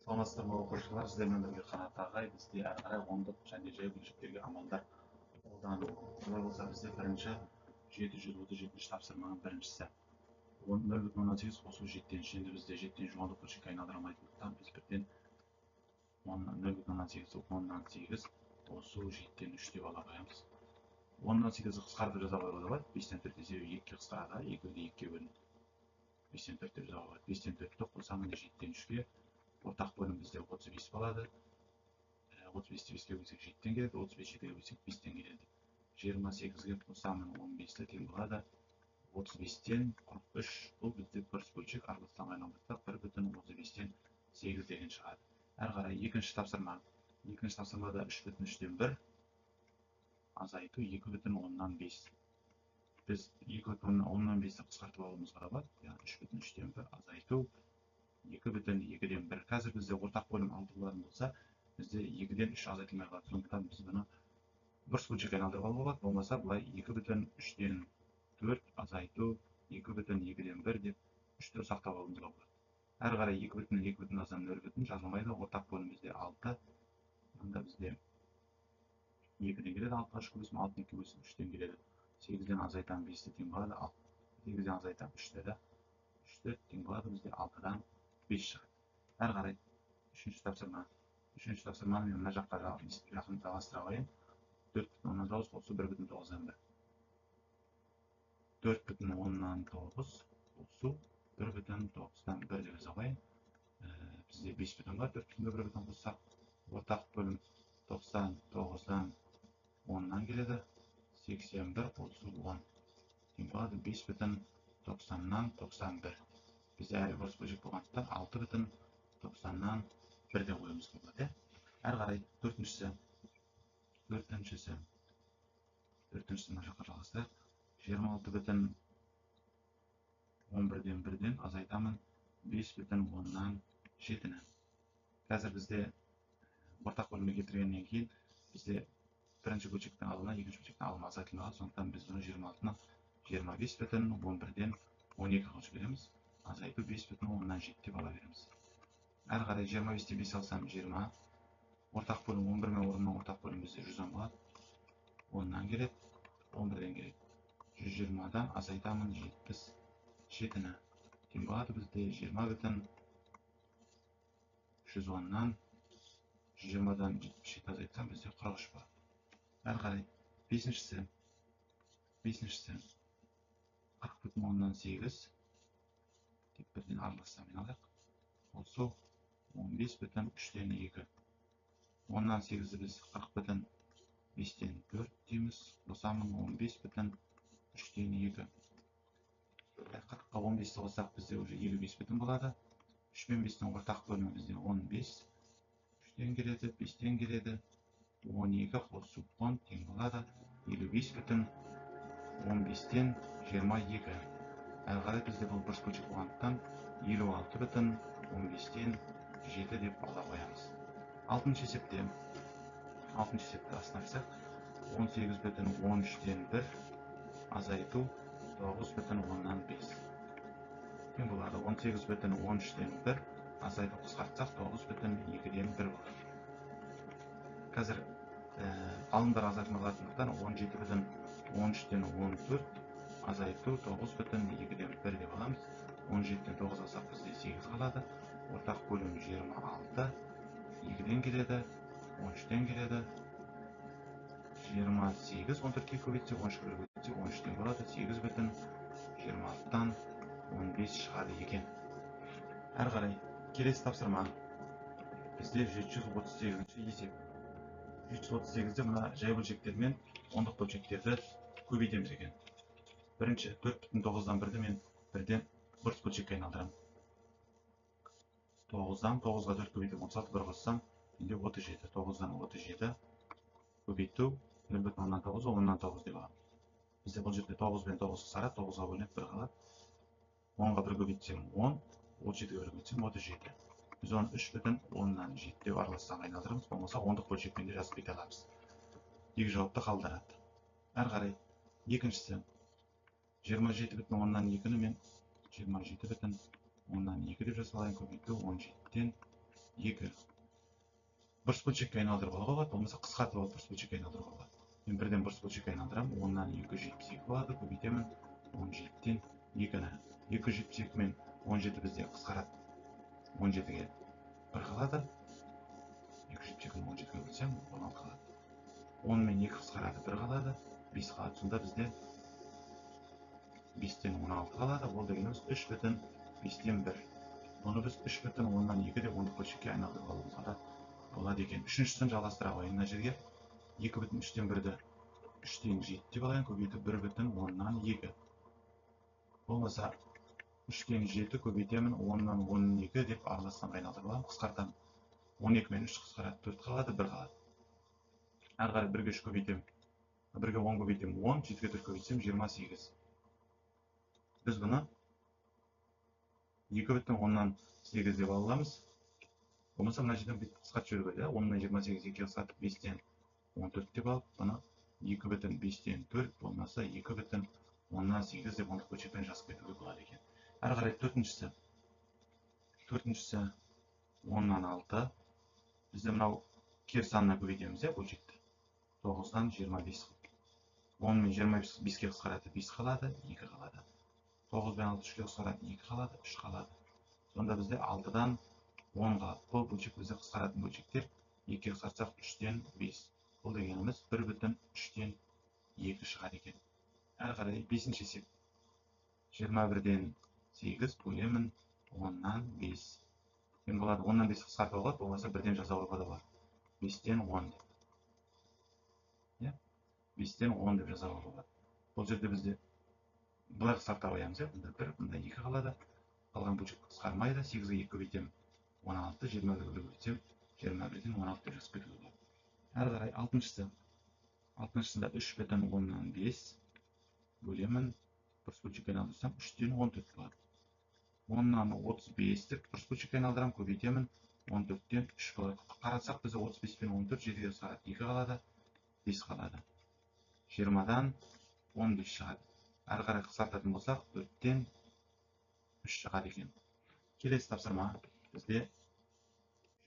Саламатсыздар ма оқушылар, сіздермен бірге Қанат ағай бізде әрі қарай ондық және жай бөлшектерге амалдар қолдану. Олай болса бізде бірінші 737 тапсырманың біріншісі 0,18 қосу 7-тен. Енді бізде 7-тен ондық бөлшекке айналдыра алмайтындықтан біз бірден 0,18-ді 10-8 қосу 7-тен 3 деп ала қоямыз. 10-8-ді қысқартып жаза қоюға да болады. 5-тен 4 десе 2-ге қысқарады, 2-ді 2-ге бөлінеді. 5-тен 4 деп жаза болады. 5-тен 4-ті қосамын 7-тен 3-ге. Ортақ бөлім бізде 35 болады. 35-ті 5-ке бөлсек 7-тен келеді, 35-ті 7-ге бөлсек 5-тен келеді. 28-ге қосамын 15-ті тең болады. 35-тен 43, бұл бізде бірс бөлшек араластан айналдырсақ 1,35-тен 8 деген шығады. Әрі қарай екінші тапсырма. Екінші тапсырмада 3,3-тен 1 азайту 2,5. Біз 2,5-ті қысқартып алуымызға да болады. Яғни 3,3-тен 1 азайту 2,2-ден 1. Қазір бізде ортақ бөлім 6 болатын болса, бізде 2-ден 3 азайтылмай қалады. Сондықтан біз бұны бірс бөлшекке айналдырып алуға болады. Болмаса былай 2,3-ден 4 азайту 2,2-ден 1 деп 3-ті сақтап алуымызға болады. Әрі қарай 2,2 аздан 0 жазылмайды. Ортақ бөлім бізде 6. Онда бізде 2-ден келеді, 6-ға 3 бөлсем 6-ны 2 бөлсем 3-тен келеді. 8-ден азайтам 5-ті тең болады, 8-ден азайтам 3-ті 3-ті тең болады, бізде 6-дан 5 шығады. Әрі қарай үшінші тапсырма. Үшінші тапсырманы мен мына жаққа жақын жалғастыра қояйын. 4,9 қосу 1,9-дан 1. 4,9 қосу 1,9-дан 1 деп жаза қояйын. Бізде 5 бар, 4,1-ден қоссақ, ортақ бөлім 99-дан 10-нан келеді. 81 қосу 10 тең болады, 5,90-нан 91. Бізде әрі бірс бөлшек болғандықтан 6,90-нан 1 деп қоюымыз болады. Әрі қарай төртіншісі мына жаққа жалғастырайық. 26,11-ден 1-ден азайтамын 5,10-нан 7-ні. Қазір бізде ортақ бөлімге келтіргеннен кейін бізде бірінші бөлшектің алуына екінші бөлшектің алуына азайтылмаған. Сондықтан біз бұны 26-ны 25,11-ден 12 қылып жібереміз. Азайту 5,10-нан 7 деп ала береміз. Әрі қарай 25-тен 5 алсам 20. Ортақ бөлім 11 мен орнынан ортақ бөлім бізде 110 болады. 10-нан келеді, 11-ден келеді. 120-дан азайтамын 77-ні. Тең болады бізде 20,110-нан 120-дан 77 азайтсам бізде 43 болады. Әрі қарай бесіншісі 40,10-нан 8 деп бірден араластан алайық. Қосу 15,3-ден 2. 10-нан 8-ді біз 40,5-ден 4 дейміз. Қосамын 15,3-ден 2. 40-қа 15-ті қоссақ бізде уже 55 болады. 3 мен 5-тің ортақ бөлімі бізде 15. 3-тен келеді, 5-тен келеді. 12 қосу 10 тең болады. 55,15-ден 22. Әрі қарай бізде бұл бірс бөлшек болғандықтан 56,15-ден 7 деп ала қоямыз. Алтыншы есепте астына айтсақ 18,13-ден 1 азайту 9,10-нан 5. Тең болады 18,13-ден 1 азайту қысқартсақ 9,2-ден 1 болады. Қазір алымдар азайтылмағандықтан 17,13-ден 14 азайту 9,2-ден 1 деп аламыз. 17-ден 9 алсақ бізде 8 қалады. Ортақ бөлім 26. 2-ден келеді, 13-тен келеді. 28, 14-ке көбейтсек, 13-ке көбейтсек 13-тен болады. 8,26-дан 15 шығады екен. Әрі қарай келесі тапсырма. Бізде 738-ші есеп. 738-де мына жай бөлшектер мен ондық бөлшектерді көбейтеміз екен. Бірінші 4,9-дан 1-ді мен бірден бірс бөлшекке айналдырамын. 9-дан 9-ға 4 көбейтіп 36 бір қоссам, менде 37. 9-дан 37 көбейту 0,9, 10-нан 9 деп аламын. Бізде бұл жерде 9 бен 9 қысқарады, 9-ға бөлініп 1 қалады. 10-ға 1 көбейтсем 10, 37-ге 1 көбейтсем 37. Біз оны 3,10-нан 7 деп араластан айналдырамыз. Болмаса ондық бөлшекпен де жазып кете аламыз. Екі жауапты қалдырады. Әрі қарай екіншісі 27,10-нан 2-ні мен 27,10-нан 2 деп жазып алайын. Көбейту 17-тен 2 бұрыш бөлшекке айналдыруға болады, болмаса қысқартып алып бұрыш бөлшекке айналдыруға болады. Мен бірден бұрыш бөлшекке айналдырамын, 10-нан 272 болады, көбейтемін 17-тен 2-ні. 272 мен 17 бізде қысқарады. 17-ге 1 қалады. 272-ні 17-ге бөлсем, 16 қалады. 10 мен 2 қысқарады, 1 қалады. 5 қалады. Сонда бізде 5-тен 16 қалады. Ол дегеніміз 3,5-тен 1. Оны біз 3,10-нан 2 деп 10 бөлшекке айналдырып алуымызға да болады екен. Үшіншісін жалғастыра қояйын мына жерге. 2,3-тен 1-ді 3-тен 7 деп алайын, көбейтіп 1,10-нан 2. Болмаса 3-тен 7 көбейтемін 10-нан 12 деп араластан айналдырып аламын, қысқартамын. 12 мен 3 қысқарады, 4 қалады, 1 қалады. Әрі қарай 1-ге 3 көбейтемін. 1-ге 10 көбейтемін 10, 7-ге 4 көбейтсем 28. Біз бұны 2,10-нан 8 деп аламыз. Болмаса мына жерден қысқартып жіберуге, 10-нан 28 2-ге қысқартып 5-тен 14 деп алып, бұны 2,5-тен 4 болмаса 2,10-нан 8 деп 10 бөлшекпен жазып кетуге болады екен. Әрі қарай төртіншісі 10-нан 6. Бізде мынау кер санына көбейтеміз, бөлшекті. 9-дан 25. 10 мен 25-ге қысқарады, 5 қалады, 2 қалады. 9 мен 6 3-ге қысқарады, 2 қалады, 3 қалады. Сонда бізде 6-дан 10 қалады. Бұл бөлшек бізде қысқаратын бөлшектер. 2-ге қысқартсақ 3-тен 5. Бұл дегеніміз 1,3-тен 2 шығады екен. Әрі қарай 5-ші есеп. 21-ден 8 бөлемін 10-нан 5. Енді болады 10-нан 5 қысқартуға болады, болмаса 1-ден жазуға да болады. 5-тен 10 деп. 5-тен 10 деп жазуға болады. Бұл жерде бізде былай қысқарта қоямыз, бұнда 1, бұнда 2 қалады. Қалған бөлшек қысқармайды. 8-ге 2 көбейтемін 16, 21-ге көбейтсем 21-ден 16 деп жазып кетуге болады. Әрі қарай 6-шысында 3,10-нан 5 бөлемін, бұрыш бөлшекке айналдырсам 3-тен 14 болады. 10-нан 35 деп бұрыш бөлшекке айналдырамын, көбейтемін 14-тен 3 болады. Қарасақ бізде 35 пен 14 7-ге қысқарады, 2 қалады, 5 қалады. 20-дан 15 шығады. Әрі қарай қысқартатын болсақ 4-тен 3 шығады екен. Келесі тапсырма бізде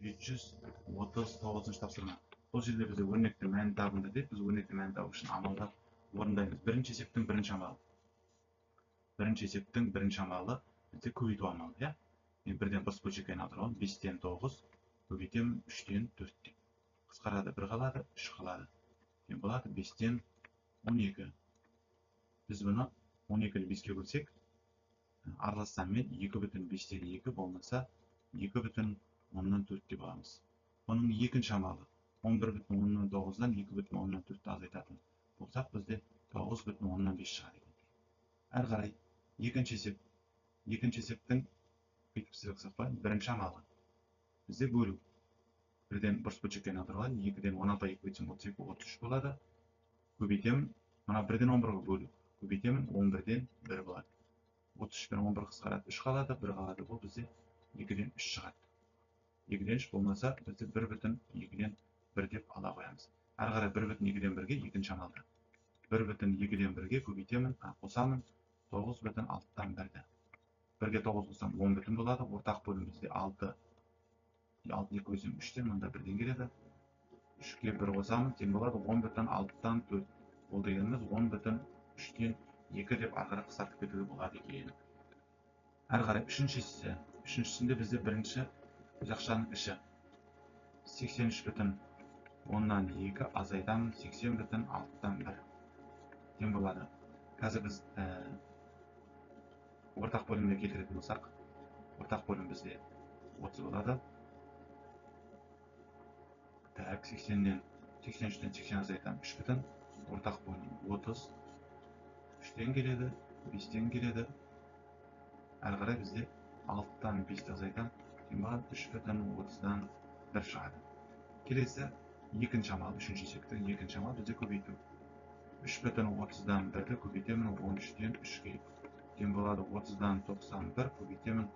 739 тапсырма. Бұл жерде бізде өрнекті мәнін табыңдар деп, біз өрнекті мәнін табу үшін амалдар орындаймыз. Бірінші есептің бірінші амалы. Бірінші есептің бірінші амалы бізде көбейту амалы, Мен бірден бұрыш бөлшекке айналдырамын. 5-тен 9 көбейтемін 3-тен 4 деп. Қысқарады, 1 қалады, 3 қалады. Болады 5-тен 12. Біз бұны 12-ні 5-ке бөлсек, араластармен 2,5-тен 2 болмаса 2,10-нан 4 деп аламыз. Оның екінші амалы 11,9-дан 2,10-нан 4-ті азайтатын болсақ, бізде 9,10-нан 5 шығады екен. Әрі қарай екінші есептің бірінші амалы бізде бөлу. Бірден бұрыш бөлшекке айналдырылған, 2-ден 16-ға 2 бөлсем 32, 33 болады. Көбейтемін, мына 1-ден 11-ға бөлу. Көбейтемін, 11-ден 1 болады. 33 пен 11 қысқарады, 3 қалады, 1 қалады. Бұл бізде 2-ден 3 шығады. 2-ден 3 болмаса, бізде 1,2-ден 1 деп ала қоямыз. Әрі қарай 1,2-ден 1-ге екінші амалда. 1,2-ден 1-ге көбейтемін, қосамын 9,6-дан 1-ді. 1-ге 9 қосам 10 болады. Ортақ бөлім бізде 6. 6-2 көзім 3-тен, мұнда 1-ден келеді. 3-ге 1 қосамын, тең болады 10,6-дан 4. Ол дегеніміз 10,3-тен 2 деп арқара қысартып кетуге болады екен. Әрі қарай үшіншісінде бізде бірінші жақшаның іші 83,10-нан 2 азайтамын 80,6-дан 1 тең болады. Қазір біз ортақ бөлімге келтіретін болсақ, ортақ бөлім бізде 30 болады. 83-ден 80 азайтам 3 бүтін, ортақ бөлім 30, 3-тен келеді, 5-тен келеді. Әрі қарай бізде 6-тан 5-ті азайтам 3,30-дан 1 шығады. Келесі екінші амал, үшінші есептің екінші амал бізде көбейту. 3,30-дан 1-ді көбейтемін 13-тен 3-ге. Тең болады 30-дан 91 көбейтемін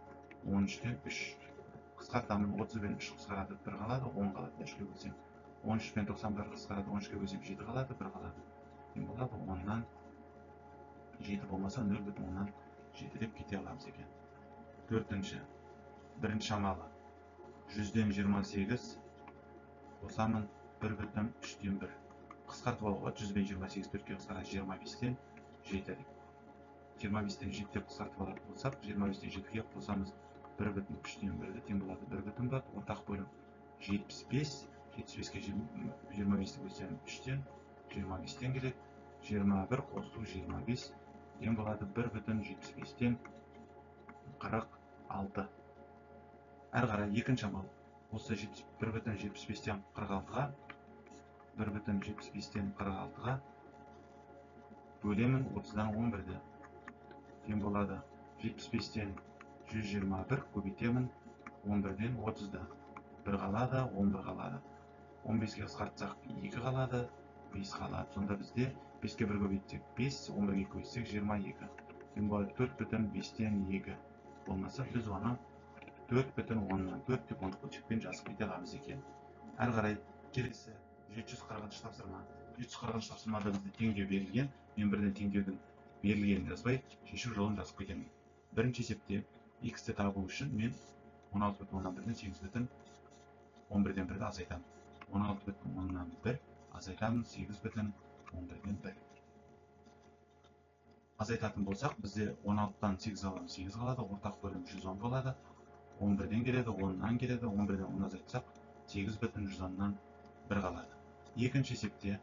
13-тен 3. Қысқартамын, 30 пен 3 қысқарады, 1 қалады, 10 қалады, 3-ге бөлсем. 13 пен 91 қысқарады, 13-ге бөлсем 7 қалады, 1 қалады. Тең болады 10-нан 7 болмаса 0,10-нан 7 деп кете аламыз екен. Төртінші, бірінші амалы 100-ден 28 қосамын 1/3-1. Қысқартып алуға 100-бен 28 4-ке қысқарады 25-тен 7. 25-тен 7 деп қысқартып алатын болсақ, 25-тен 7-ге қосамыз 1/3-1 тең болады 1 бар. Ортақ бөлім 75. 75-ке 25-ті бөлсем 3-тен 25-тен келеді. 21 қосу 25 тең болады 1/75-тен 46. Әрі қарай екінші амал. Осы 1/75-тен 46-ға 1/75-тен 46-ға бөлемін 30-дан 11-ді. Тең болады 75-тен 121 көбейтемін 11-ден 30-ды. 1 қалады, 11 қалады. 15-ге қысқартсақ 2 қалады, 5 қалады. Сонда бізде 5-ке 1 көбейтсек 5, 11-ге көбейтсек 22. Тең болады 4/5-тен 2. Болмаса біз оны 4/10-4 деп онлықпен жазып кете аламыз екен. Әрі қарай келесі 740-шы тапсырма. 740-шы тапсырмада бізде теңдеу берілген. Мен бірден теңдеудің берілгенін жазбай, шешу жолын жазып кетемін. Бірінші есепте x-ті табу үшін мен 16/1-ден 8/11-ден 1-ді азайтамын. 16/1 азайтамын 8/11-ден 1. Азайтатын болсақ, бізде 16-дан 8 аламыз 8 қалады, ортақ бөлім 110 болады. 11-ден келеді, 10-нан келеді, 11-ден 10 азайтсақ 8/110-нан 1 қалады. Екінші есепте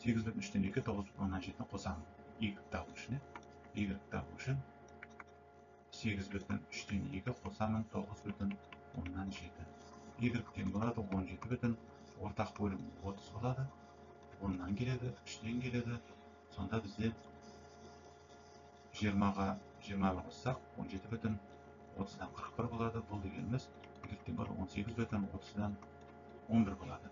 8/3-тен 2 9/10-7 қосамын. Y табу үшін 8/3-тен 2 қосамын 9/10-7. Y тең болады 17/, ортақ бөлім 30 болады. 10-нан келеді, 3-тен келеді. Сонда бізде 20-ға 20 қоссақ 17/30-дан 41 болады. Бұл дегеніміз Y тең болады 18/30-дан 11 болады.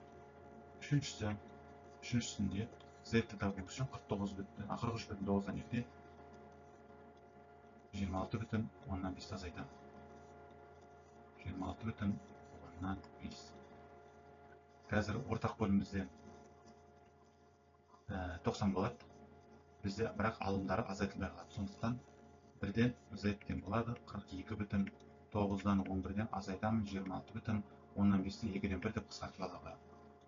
Үшіншісінде Z-ті табу үшін 43/9-дан 2-де 26/10-5 азайтамын. 26/10-5. Қазір ортақ бөлім бізде 90 болады. Бізде бірақ алымдары азайтылмай қалады. Сондықтан бірден Z тең болады 42/9-дан 11-ден азайтамын 26/10-5-ті 2-ден 1 деп қысқартып алуға.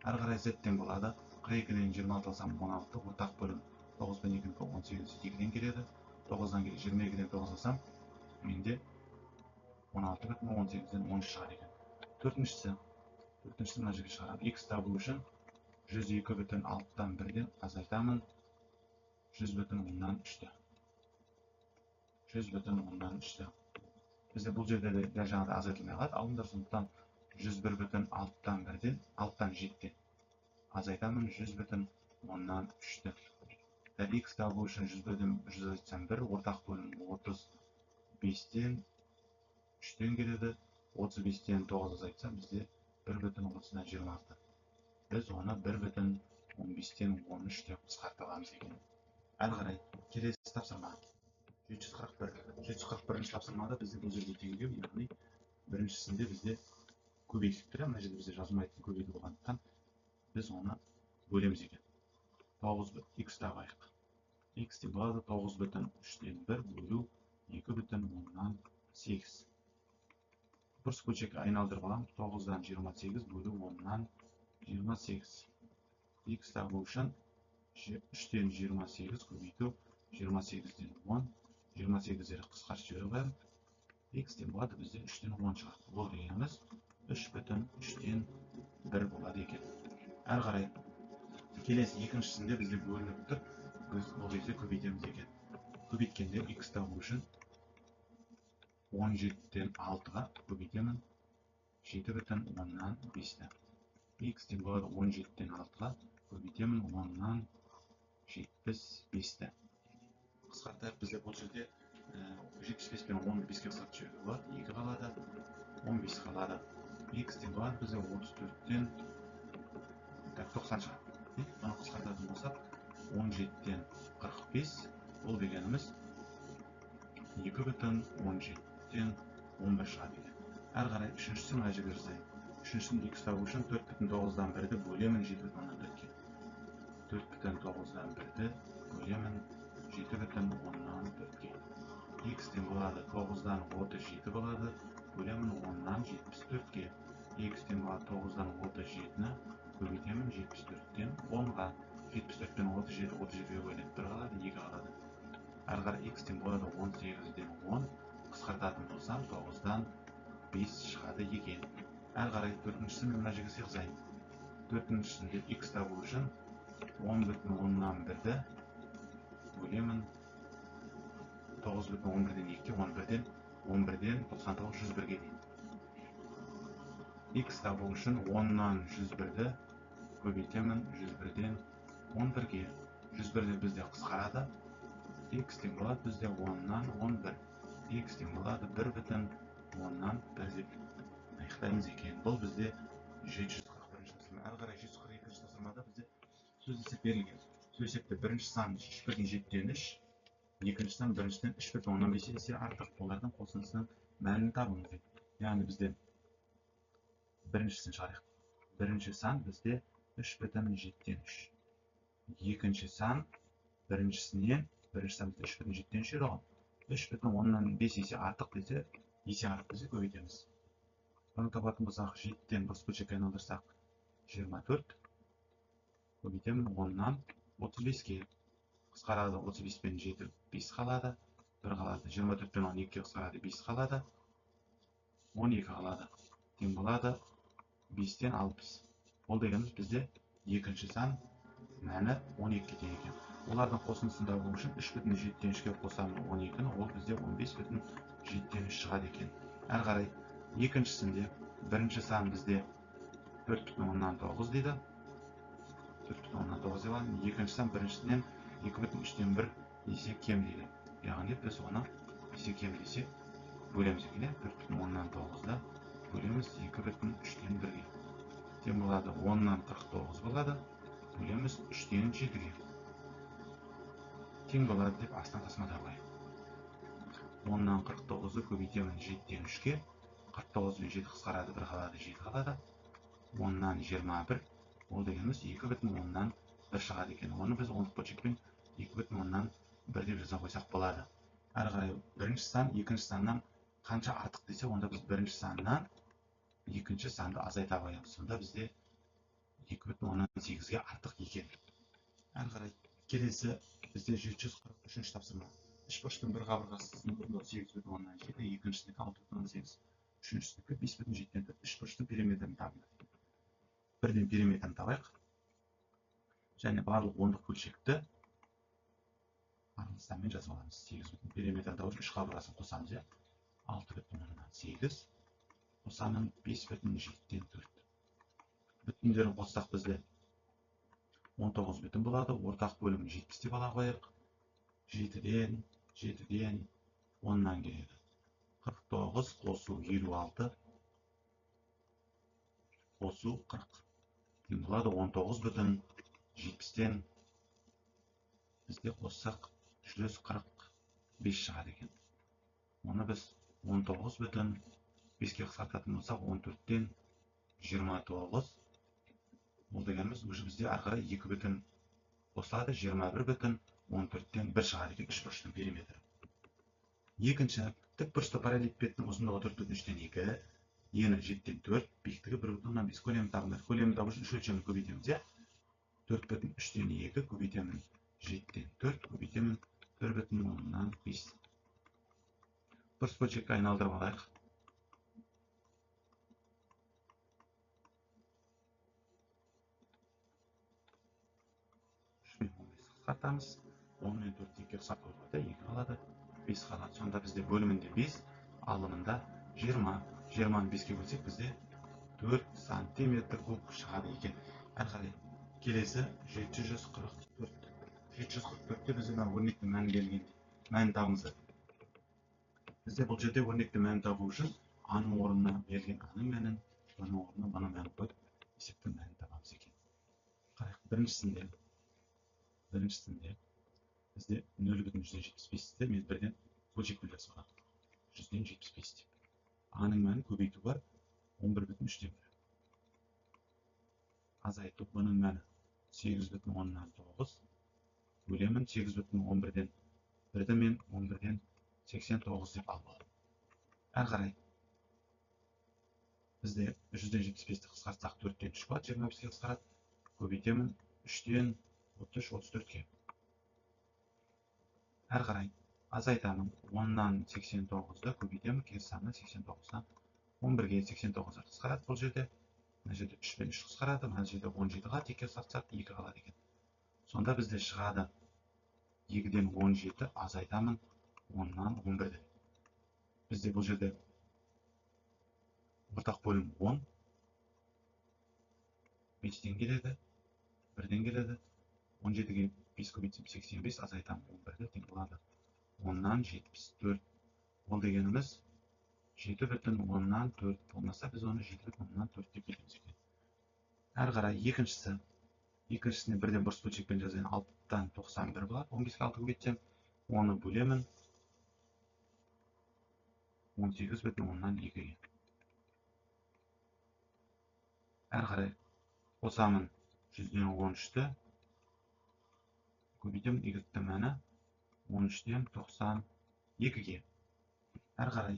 Әрі қарай Z тең болады 42-ден 26 алсам 16, ортақ бөлім 9-бен 2 18 2-ден келеді. 9-дан келеді 22-ден 9 алсам менде 16/18-ден 10 шығады екен. Төртіншісі мына жерге шығарып x табу үшін 102/6-дан 1-ден азайтамын 100/3-ті. 100/3-ті. Бізде бұл жерде де жаңағыдай азайтылмай қалады. Алымдар сондықтан 101/6-дан 1-ден 6-дан 7-ден азайтамын 100/3-ті. X табу үшін 100-ден 100 азайтсам 1, ортақ бөлім 35-тен 3-тен келеді. 35-тен 9 азайтсам бізде 1/30-дан 26. Біз оны 1/15-тен 13 деп қысқартып аламыз екен. Әрі қарай келесі тапсырма 741-ші тапсырмада бізде бұл жерде теңдеу, яғни біріншісінде бізде көбейтіліп тұр. Мына жерде бізде жазылмайтын көбейту болғандықтан біз оны бөлеміз екен. 9x табайық. X тең болады 9/3-тен 1 бөлу 2/10-8. Бұрыс бөлшекке айналдырып аламыз. 9-дан 28 бөлу 10-нан 28. X табу үшін 3-тен 28 көбейту 28-ден 10. 28-дері қысқартып жіберіп қоямын. X тең болады бізде 3-тен 10 шығады. Бұл дегеніміз 3/3-тен 1 болады екен. Әрі қарай келесі екіншісінде бізде бөлініп тұр. Біз бұл кезде көбейтеміз екен. Көбейткенде x табу үшін 17-тен 6-ға көбейтемін 7/10-нан 5-ті. X тең болады 17-тен 6-ға көбейтемін 10-нан 75-ті. Қысқартайық, бізде бұл жерде 75 пен 10-ды 5-ке қысқартып жіберуге болады. 2 қалады, 15 қалады. X тең болады бізде 34-тен 90 шығады. Оны қысқартатын болсақ 17-тен 45. Бұл дегеніміз 2/17-тен 11 шығады екен. Әрі қарай үшіншісі мына жерге жасайын. Үшіншісінде x табу үшін 4/9-дан 1-ді бөлемін 7/4-ке. 4/9-дан 1-ді бөлемін 7/4-ке. X тең болады 9-дан 37 болады, бөлемін 10-нан 74-ке. x'тен болады 9-дан 37-ні көбейтемін 74-тен 10-ға. 74-тен 37-ге бөлініп 1 қалады, 2 қалады. Әрі қарай x'тен болады 18-ден 10 қысқартатын болсам 9-дан 5 шығады екен. Әрі қарай төртіншісін мына жерге сыйғызайын. Төртіншісінде x табу үшін 10,10-нан 1-ді бөлемін 9,11-ден 2-ге, 11-ден 99 101-ге дейін. X табу үшін 10-нан 101-ді көбейтемін 101-ден 11-ге. 101-де бізде қысқарады. X-тен болады бізде 10-нан 11. X-тен болады 1,10-нан 1 деп аяқтаймыз екен. Бұл бізде 741-ші тапсырма. Әрі қарай 742-ші тапсырмада бізде сөз есеп берілген. Сөз есепте бірінші сан 3,7-ден 3, екінші сан біріншіден 3,15 есе артық. Олардың қосындысының мәнін табыңыз деп. Яғни бізде біріншісін шығарайық. Бірінші сан бізде 3,7-ден 3. Екінші сан біріншісінен, бірінші сан бізде 3,7-ден 3 еді ғой. 3,10-нан 5 есе артық десе, көбейтеміз. Оны табатын болсақ, 7-тен бос бөлшекке айналдырсақ 24, көбейтемін 10-нан 35-ге. Қысқарады 35-пен 7 5 қалады, 1 қалады. 24-пен 12-ге қысқарады 5 қалады, 12 қалады. Тең болады 5-тен 60. Ол дегеніміз бізде екінші сан мәні 12-ге тең екен. Олардың қосындысын табу үшін 3,7-ден 3-ге қосамын 12-ні, ол бізде 15,7-ден 3 шығады екен. Әрі қарай екіншісінде бірінші сан бізде 4,10-нан 9 дейді. 4,10-нан 9 деп аламын. Екінші сан біріншісінен 2,3-ден 1 есе кем дейді. Яғни біз оны есе кем десе бөлеміз екен. 4,10-нан 9-да бөлеміз 2,3-ден 1-ге. Тең болады 10-нан 49 болады, бөлеміз 3-ден 7-ге. Тең болады деп астына тасмада қояйық. 10-нан 49-ды көбейтемін 7-ден 3-ге. 49-ден 7 қысқарады, 1 қалады, 7 қалады. 10-нан 21, ол дегеніміз 2,10-нан 1 шығады екен. Оны біз ондық бөлшекпен 2,10-нан 1 деп жаза қойсақ болады. Әрі қарай бірінші сан екінші саннан қанша артық десе, онда біз бірінші саннан екінші санды азайта қоямыз. Сонда бізде 2,10-нан 8-ге артық екен. Әрі қарай келесі бізде 743-ші тапсырма. Үшбұрыштың бір қабырғасының 8,10-нан 7, екіншісіндегі 6,10-нан 8, үшіншісіндегі 5,7-ден 4. Үшбұрыштың периметрін табыңыз. Бірден периметрін табайық. Және барлық ондық бөлшекті араластармен жазып аламыз. 8 периметрін табу үшін 3 қабырғасын қосамыз. 6,10-нан 8 қосамын 5,7-ден 4. Бүтіндерін қоссақ бізде 19 бүтін болады. Ортақ бөлімін 70 деп ала қояйық. 7-ден 10-нан келеді. 49 қосу 56, қосу 40. Тең болады 19 бүтін 70-ден бізде қоссақ 145 шығады екен. Оны біз 19 бүтін 5-ге қысқартатын болсақ 14-ден 29. Ол дегеніміз бізде ары қарай 2 бүтін қосылады, 21 бүтін 14-ден 1 шығады екен үшбұрыштың периметрі. Екінші тікбұрышты параллелепипедтің ұзындығы 4,3-ден 2, ені 7-ден 4, биіктігі 1,5. Көлемін табыңыз. Көлемін табу үшін үш өлшемін көбейтеміз. 4,3-ден 2 көбейтемін 7-ден 4 көбейтемін 1,5. Бұрыш бөлшекке айналдырып алайық. Қысқартамыз. 10 мен 4 2 қысқартып қойғанда 2 қалады, 5 қалады. Сонда бізде бөлімінде 5, алымында 20. 20-ны 5-ге бөлсек бізде 4 сантиметр куб шығады екен. Әрі қарай келесі 744. 744-те бізде өрнекті мән берілген. Мән табыңыздар. Бізде бұл жерде өрнекті мән табу үшін аның орнына берілген аның мәнін, бұның орнына бұның мәнін қойып есептің мәнін табамыз екен. Қарайық, біріншісінде бізде 0,175-ті мен бірден бөлшекпен жазып аламын. 175 деп. Аның мәнін көбейту бар 11,3-ден 1. Азайту бұның мәні 8,10-нан 9. Бөлемін 8,11-ден 1-ді мен 11-ден 89 деп алып аламын. Әрі қарай бізде 100-75-ті қысқартсақ 4-тен 3 болады, 25-ке қысқарады. Көбейтемін 3-тен 33, 34-ке. Әр қарай азайтамын. 10-нан 89-ды көбейтемін, кері санына 89-дан 11-ге 89-ды қысқарады. Бұл жерде 3 пен 3 қысқарады, мына жерде 17-ға текке қысқартсақ 2 қалады екен. Сонда бізде шығады 2-ден 17 азайтамын 10-нан 11-ді. Бізде бұл жерде ортақ бөлім 10, 5-тен келеді, 1-ден келеді, 17-ге 5 көбейтсем 85, азайтамын 11-ді, тең болады 10-нан 74. Ол дегеніміз 7,10-нан 4 болмаса, біз оны 7,10-нан 4 деп келеміз екен. Әр қарай екіншісіне 1-ден бұрыс бөлшекпен жазайын, 6-тан 91 болады. 15-ге 6 көбейтсем, оны бөлемін 18,10-нан 2-ге. Әр қарай қосамын 100-ден 13-ті көбейтемін, y-ті мәні 13-ден 92-ге. Әр қарай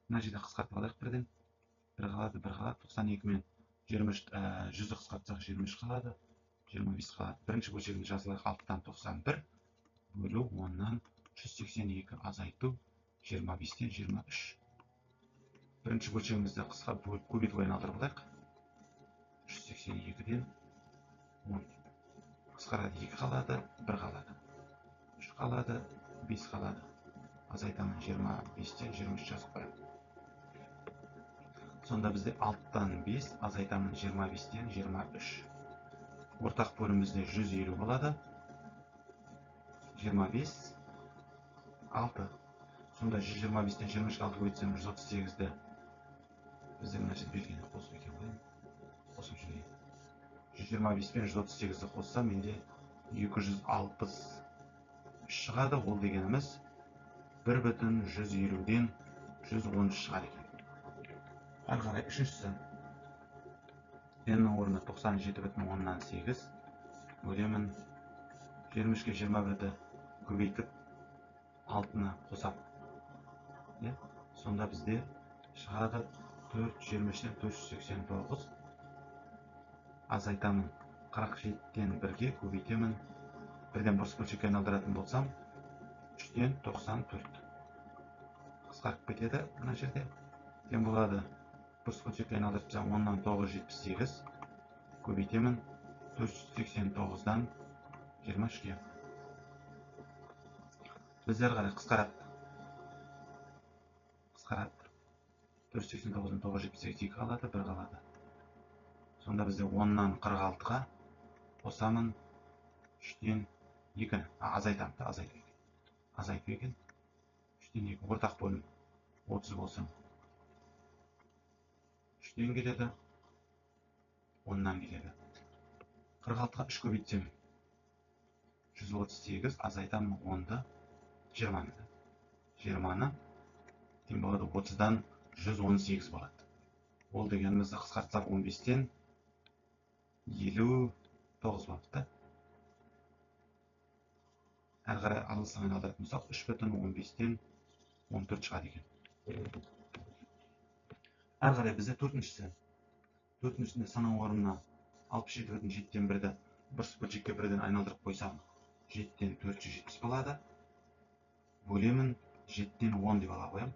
мына жерде қысқартып алайық 1-ден. 1 қалады, 92 мен 100-ді қысқартсақ 23 қалады, 25 қалады. Бірінші бөлшегін жазылайық, 6-тан 91 бөлу 10-нан 182 азайту 25-тен 23. Бірінші бөлшегімізді көбейтіп айналдырып алайық. 182-ден 10 қысқарады, 2 қалады, 1 қалады, 3 қалады, 5 қалады. Азайтамын 25-тен 23 жазып қоямын. Сонда бізде 6-тан 5 азайтамын 25-тен 23. Ортақ бөлім бізде 150 болады. 25, 6. Сонда 125-тен 23-ге 6 көбейтсем 138-ді бізде мына жерде белгіні қосып екен ғой. Қосып жүрейін. 125 пен 138-ді қоссам, менде 260 шығады. Ол дегеніміз 1,150-ден 113 шығар екен. Әр қарай үшіншісі. n-нің орнына 97,10-нан 8 бөлемін 23-ге 21-ді көбейтіп 6-ны қосам. Сонда бізде шығады 423-ден 489. Азайтамын 47-ден 1-ге көбейтемін. 1-ден бұрыс бөлшекке айналдыратын болсам 3-ден 94. Қысқарып кетеді мына жерде. Тең болады бұрыс бөлшекке айналдырсам 10-нан 978 көбейтемін 489-дан 23-ге. Біз әр қарай қысқарады. 489-дан 978 2 қалады, 1 қалады. Сонда бізде 10-нан 46-ға қосамын 3-ден 2-ні. Азайту екен. 3-ден 2 ортақ бөлім 30 болсын. 3-ден келеді, 10-нан келеді. 46-ға 3 көбейтсем 138, азайтамын 10-ды, 20-ны. 20-ны тең болады 30-дан 118 болады. Ол дегенімізді қысқартсақ 15-тен 59 болады. Әр қарай алысына айналдыратын болсақ 3,15-тен 14 шығады екен. Әр қарай бізде төртіншісінде санау орнына 67,7-ден 1-ді бұрыс бөлшекке 1-ден айналдырып қойсам 7-ден 470 болады. Бөлемін 7-ден 10 деп ала қоям.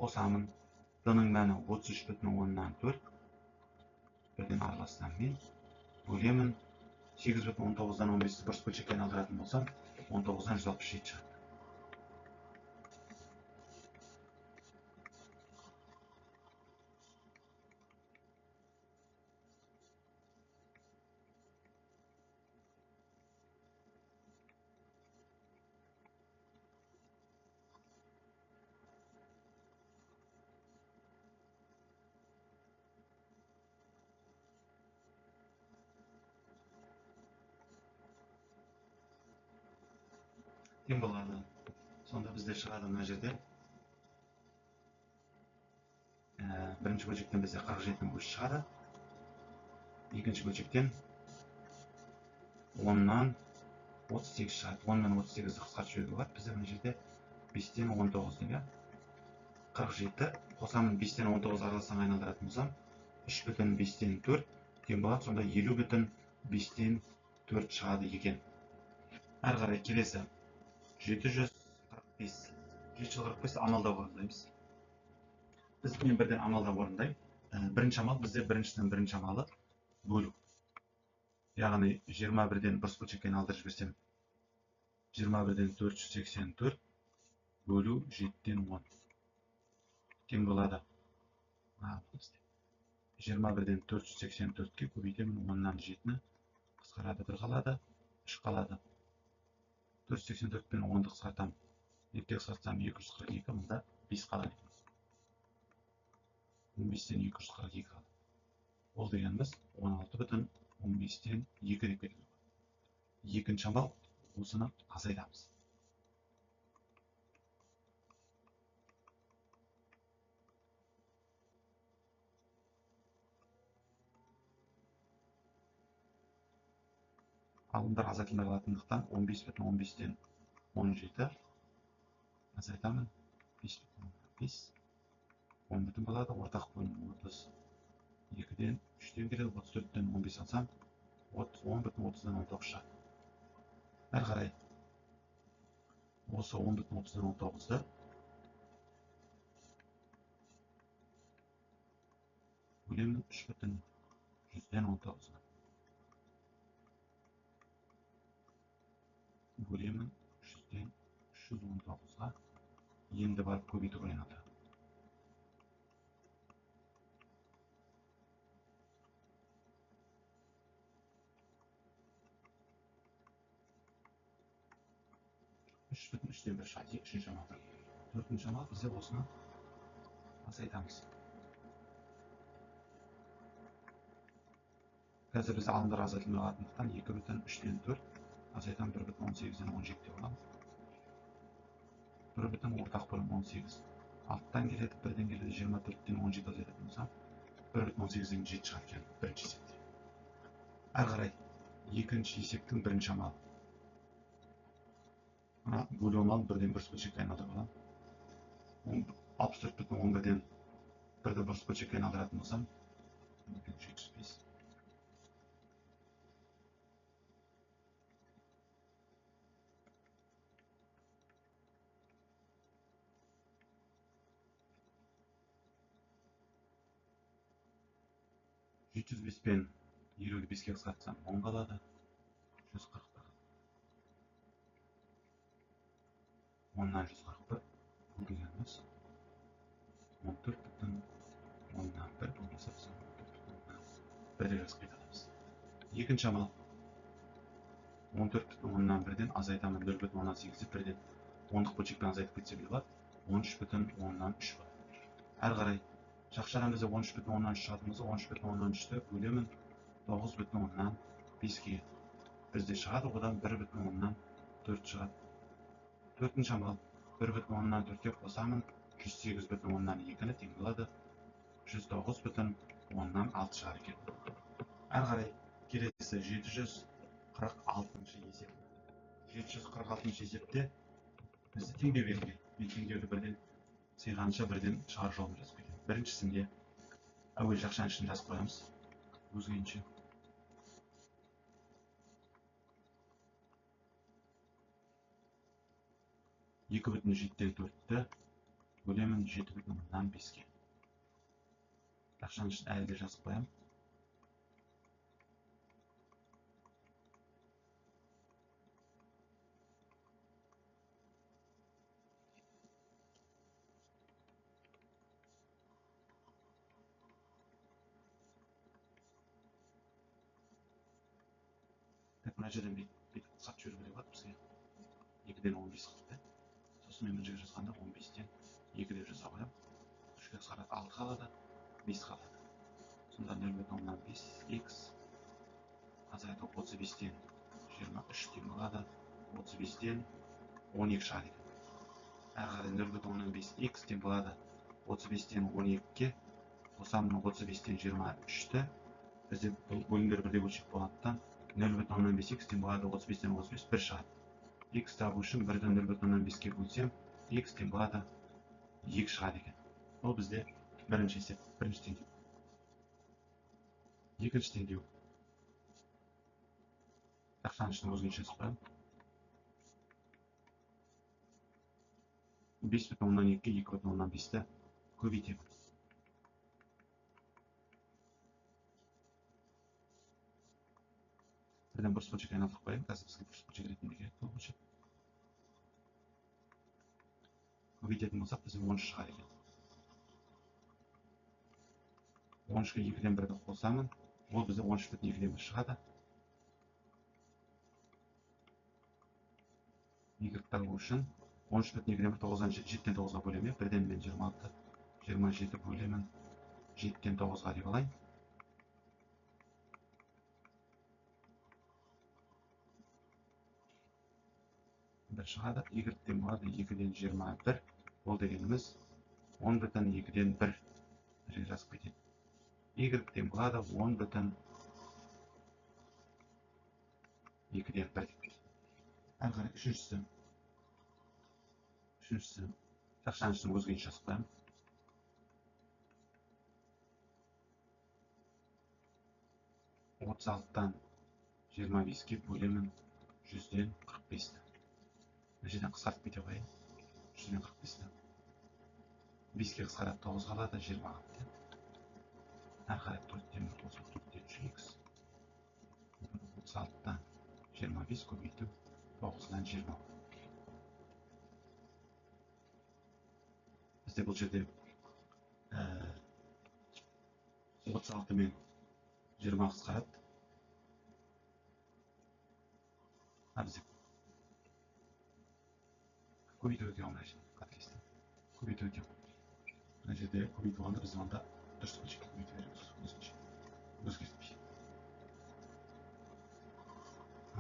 Қосамын. D-нің мәні 33,10-нан 4. 1-ден аралассам мен. Бөлемін 8,19-дан 15-ді бұрыс бөлшекке айналдыратын болсам 19-дан 167 шығады. Тең болады. Сонда бізде шығады мына жерде. Бірінші бөлшектен бізде 47-дің көші шығады. Екінші бөлшектен 10-нан 38 шығады. 10 мен 38-ді қысқартып жіберуге болады. Бізде мына жерде 5-тен 19 деген. 47 қосамын 5-тен 19 араласаң айналдыратын болсам 3,5-тен 4 тең болады. Сонда 50,5-тен 4 шығады екен. Әрі қарай келесі 745. 745 амалдап орындаймыз. Біз мен бірден амалдап орындаймын. Бірінші амал бізде біріншіден бірінші амалы бөлу. Яғни 21-ден бұрыс бөлшекке алдырып жіберсем 21-ден 484 бөлу 7-ден 10 тең болады. 21-ден 484-ке көбейтемін 10-нан 7-ні қысқарады, 1 қалады, 3 қалады. 484 пен 10-ды қысқартамын. 2-ге қысқартсам 242, мұнда 5 қалады. 15-тен 242 қалады. Ол дегеніміз 16,15-тен 2 деп кетеді. Екінші амал осыны азайтамыз. Алымдар азайтылмай қалатындықтан 15,15-тен 17 азайтамын. 5,5 10 бүтін болады. Ортақ бөлім 32-ден 3-тен келеді. 34-тен 15 алсам 10,30-дан 19 шығады. Әрі қарай осы 10,30-дан 19-ды бөлемін 3,100-ден 19-ға. Бөлемін 300-ден 319-ға. Енді барып көбейтуге айналды. Үштен бір шығады. Үшінші амалда. Төртінші амал бізде осыны азайтамыз. Қазір біз алымдар азайтылмай қалатындықтан 2,3-тен 4 азайтам 1,18-ден 17 деп аламыз. 1 бүтін ортақ бөлім 18. Алттан келеді, 1-ден келеді, 24-тен 17 азайтатын болсам 1,18-ден 7 шығады екен бірінші есепте. Әрі қарай екінші есептің бірінші амалы. Бөлу амалын 1-ден бұрыс бөлшекке айналдырып аламын. 64,11-ден 1-ді бұрыс бөлшекке айналдыратын болсам 705. 705 пен 25-ге қысқартсам 10 қалады. 140 қалады. 10-нан 141 бұл дегеніміз 14,10-нан 1 болмаса біз 14,10-нан 1 жазып қайтарамыз. Екінші амал 14,10-нан 1-ден азайтамын 0,18-ді 1-ден 10-дық бөлшекпен азайтып кетсе болады. 13,10-нан 3 болады. Әрі қарай жақшадан бізде 13,10-нан 3 шығатын болса 13,10-нан 3-ті бөлемін 9,10-нан 5-ге. Бізде шығады, одан 1,10-нан 4 шығады. Төртінші амал 1,10-нан 4-ке қосамын 108,10-нан 2-ні тең болады 109,10-нан 6 шығады екен. Әрі қарай келесі 746-шы есеп. 746-шы есепте бізде теңдеу берілген. Мен теңдеуді бірден сыйғанша бірден шығар жолын жазып кетемін. Біріншісінде әуел жақшаның ішін жазып қоямыз. Өзгенше. Екі бүтін 7-ден 4-ті бөлемін 7,10-нан 5-ге. Жақшаның ішін әлде жазып қоямын. Мына жерден бет қысқартып жіберуге болады бізге. 2-ден 15 қылды. Сосын мен бірінші жазғанда 15-тен 2 деп жаза қоямын. 3-ге қысқарады 6 қалады, 5 қалады. Сонда 0,10-нан 5x азайту 35-тен 23 тең болады. 35-тен 12 шығады екен. Әрі қарай 0,10-нан 5x тең болады. 35-тен 12-ге қосамын 35-тен 23-ті. Бізде бөлімдер бірде бөлшек болғандықтан 0,10-нан 5x тең болады. 35-тен 35 1 шығады. X табу үшін 1-ден 0,10-нан 5-ге бөлсем x тең болады 2 шығады екен. Ол бізде бірінші есеп, бірінші теңдеу. Екінші теңдеу. Тақшаныштың өзгеше жазып 5,2-ге 2,5-ті көбейтемін. Бірден бұрыс бөлшек айналдырып қояйын, қазір бізге бұрыс бөлшек ретінде керек бұл бөлшек. Көбейтетін болсақ, бізде 13 шығар екен. 13-ге 2-ден 1-ді қосамын, ол бізде 13,2-ден 1 шығады. Y табу үшін 13,2-ден 1 9-дан 7-ден 9-ға бөлемін, 1-ден мен 26, 27 бөлемін, 7-ден 9-ға деп алайын. Bir шығады, Y-ден болады 2-ден 21, ол дегеніміз 10,2-ден 1 жазып кетеді. Y-ден болады 10,2-ден 1 деп кетеді. Әрі қарай үшіншісі тақшаныштың өзгеше жазып қоямын. 36-тан 25-ге бөлемін 100-ден 45-ті. Мына жерден қысқартып кете қояйын. 100-ден 45-ті. 5-ге қысқарады 9 қалады, 20 қалады. Әрі қарай 4-ден 1 болса 4-ден 3x. 36-тан 25 көбейту 9-дан 20. Бізде бұл жерде 36 мен 20 қысқарады. Бізде көбейту өте алмай қателестім. Көбейту өте алмай. Мына жерде көбейту болғанда біз онда дұрыс бөлшекке көбейту береміз өзгеше. Өзгертпей.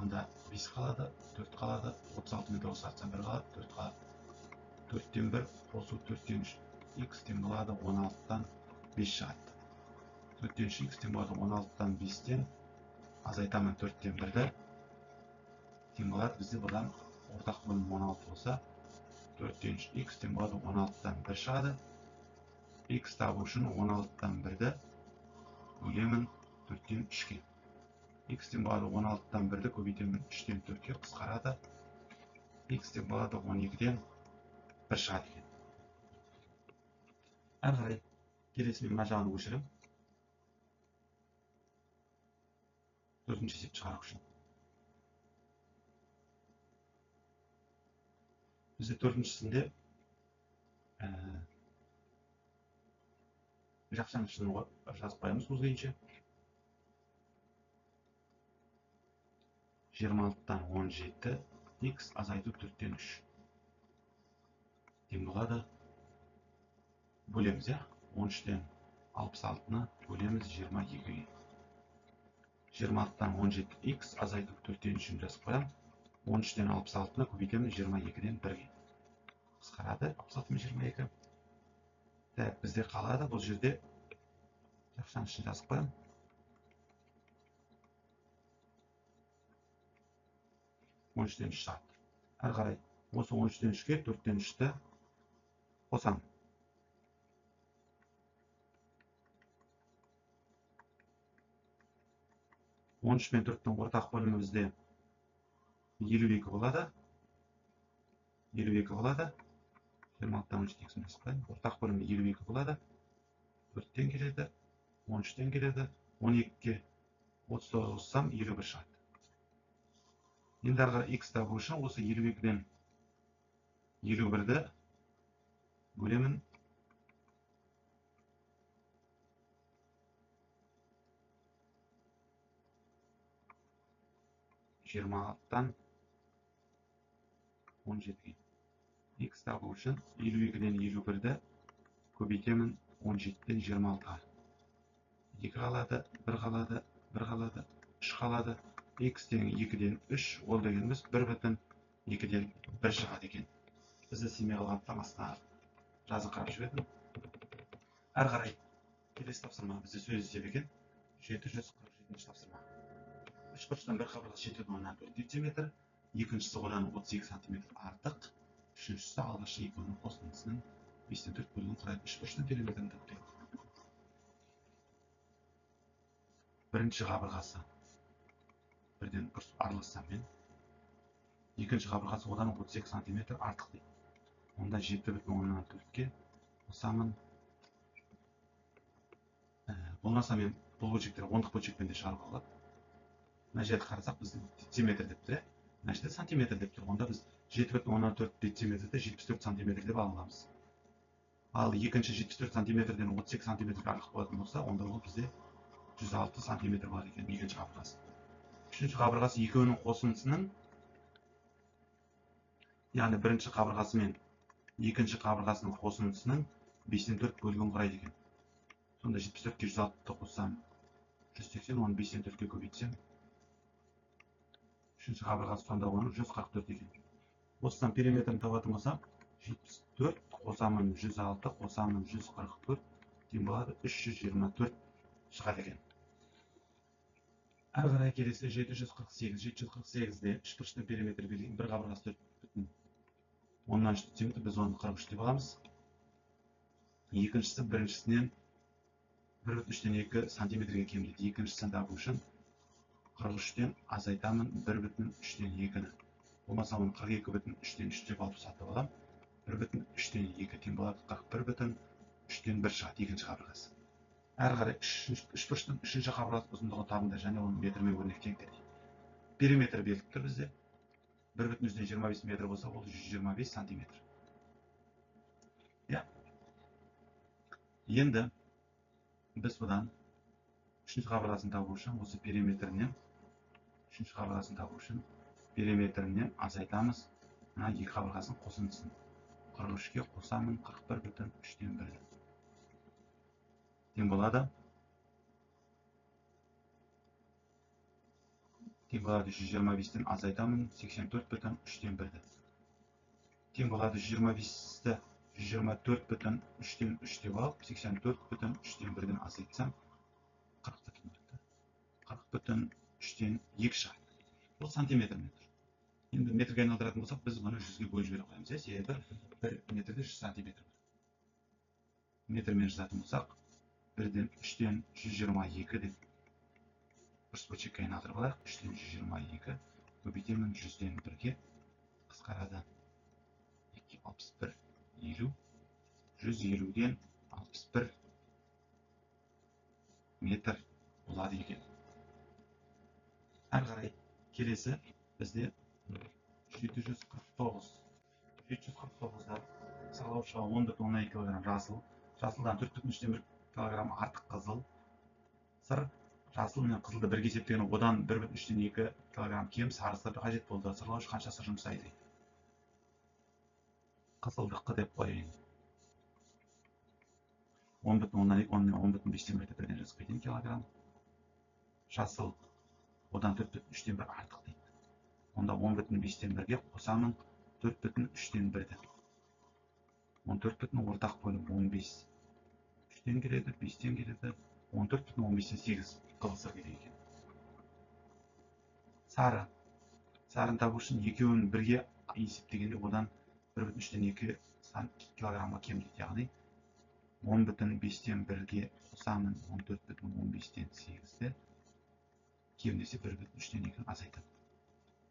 Онда 5 қалады, 4 қалады, 36 мен 9 артсам 1 қалады, 4 қалады. 4-ден 1 қосу 4-ден 3 x-тен болады 16-тан 5 шығады. 4-ден 3 x-тен болады 16-тан 5-тен азайтамын 4-ден 1-ді. Тең болады бізде бұдан ортақ бөлім 16 болса 4-ден 3 x-тен болады 16-тан 1 шығады. X табу үшін 16-тан 1-ді бөлемін 4-ден 3-ге. X-тен болады 16-тан 1-ді көбейтемін 3-ден 4-ге қысқарады. X-тен болады 12-ден 1 шығады екен. Әрі қарай келесі мен мына жағын көшірем. Төртінші есеп шығару үшін. Бізде төртіншісінде жақшаныштың жазып қоямыз өзгеше. 26-тан 17 x азайту 4-ден 3. Тең болады. Бөлеміз, 13-ден 66-ны бөлеміз 22-ге. 26-тан 17 x азайту 4-ден 3-ін жазып қоям. 13-ден 66-ны көбейтеміз 22-ден 1-ге. Қысқарады 66 мен 22. Бізде қалады бұл жерде жақшанышын жазып қоям. 13-ден 3 шығады. Әрі қарай осы 13-ден 3-ге 4-ден 3-ті қосам. Он үш мен 4-тің ортақ бөлімі бізде 52 болады. 52 болады. 26-тан 13 тексін жазып қояйын. Ортақ бөлімі 52 болады. 4-тен келеді. 13-тен келеді. 12-ге 39 қоссам 51 шығады. Енді әрі қарай x табу үшін осы 52-ден 51-ді бөлемін 26-тан 17-ге. X табу үшін 52-ден 51-ді көбейтемін 17-ден 26-ға. 2 қалады, 1 қалады, 1 қалады, 3 қалады. X-тен 2-ден 3, ол дегеніміз 1,2-ден 1 шығады екен. Бізді семей қалғандықтан астына жазын қарап жібердім. Әрі қарай келесі тапсырма бізде сөз есеп екен. 747-ші тапсырма. Үш бұрыштан бір қабырғасы 7,4 дециметр, екіншісі одан 32 сантиметр артық, үшіншісі алғашқы екі оның қосындысының 5-тен 4 бөлген құрайды. Үшбұрыштың периметрін тапты. Бірінші қабырғасы бірден аралассам мен, екінші қабырғасы одан 32 см артық дейді. Онда 7,4-ке қосамын. Болмаса мен бұл бөлшектер ондық бөлшекпен де шығаруға болады. Мына жерді қарасақ біздің дециметр деп тұр, мына жерде сантиметр деп тұр. Онда біз 7,4 дециметрді 74 сантиметр деп аламыз. Ал екінші 74 сантиметрден 32 сантиметрге артық болатын болса, онда ол бізде 106 сантиметр бар екен екінші қабырғасы. Үшінші қабырғасы екеуінің қосындысының, яғни бірінші қабырғасы мен екінші қабырғасының қосындысының 5-тен 4 бөлігін құрайды екен. Сонда 74-ке 106-ты қоссам 180, оны 5-тен 4-ке көбейтсем, үшінші қабырғасы сонда оның 144 екен. Осыдан периметрін табатын болсам, 74 қосамын 106, қосамын 144 тең болады 324 шығады екен. Әрі қарай келесі 748-де үшбұрыштың периметрі берілген, бір қабырғасы 4,3 дециметр, біз оны 43 деп аламыз. Екіншісі біріншісінен 1,3-2 сантиметрге кемдейді. Екіншісін табу үшін 43-тен азайтамын 1,3-2-ні. Болмаса оны 42,3-3 деп алып сатып алам. 1,3-2 тең болады 41,3-1 шығады екінші қабырғасы. Әрі қарай үшбұрыштың үшінші қабырғасы ұзындығы табылды және оның метрмен өрнектеледі. Периметр беріліп тұр бізде. 1,25 метр болса, ол 125 сантиметр. Енді біз бұдан үшінші қабырғасын табу үшін осы периметрінен, үшінші қабырғасын табу үшін периметрінен азайтамыз. Мына екі қабырғасын қосындысын 43-ке қосамын 41,3-1 тең болады. Тең болады 125-тен азайтамын 84,3-1. Тең болады 125-ті 124,3-3 деп алып, 84,3-1-ден азайтсам 40,3-2 шығады. Бұл сантиметр метр. Енді метрге айналдыратын болсақ, біз оны 100-ге бөліп жібере қоямыз. Себебі 1 метрде 100 сантиметр. Метрмен жазатын болсақ, 1-ден 3-тен 122 деп бұрыс бөлшекке айналдырып алайық. 3-тен 122 көбейтемін 100-ден 1-ге қысқарады. 261 50, 150-ден 61 метр болады екен. Әрі қарай келесі бізде 749. 749-да сырлаушыға 10,12 кг жасыл, жасылдан 4,1 кг артық қызыл, сыр, жасыл мен қызылды бірге есептеген одан 1,2 кг кем сары сыр қажет болды. Сырлаушы қанша сыр жұмсайды? Қызылдыққа деп қойайын. 10,5-тен бірден жазып кетейін килограмм. Жасыл одан 4,3-1 артық дейді. Онда 10,5-тен 1-ге қосамын 4,3-1-ді. 14,0 ортақ бөлім 15. 3-тен келеді, 5-тен келеді, 14,15-8 қызыл керек екен. Сары. Сарын табу үшін екеуін бірге есептегенде одан 1,3-2 килограмға кем дейді. Яғни 10,5-тен 1-ге қосамын 14,15-8-ді. Кем десе 1,3-2 азайтады.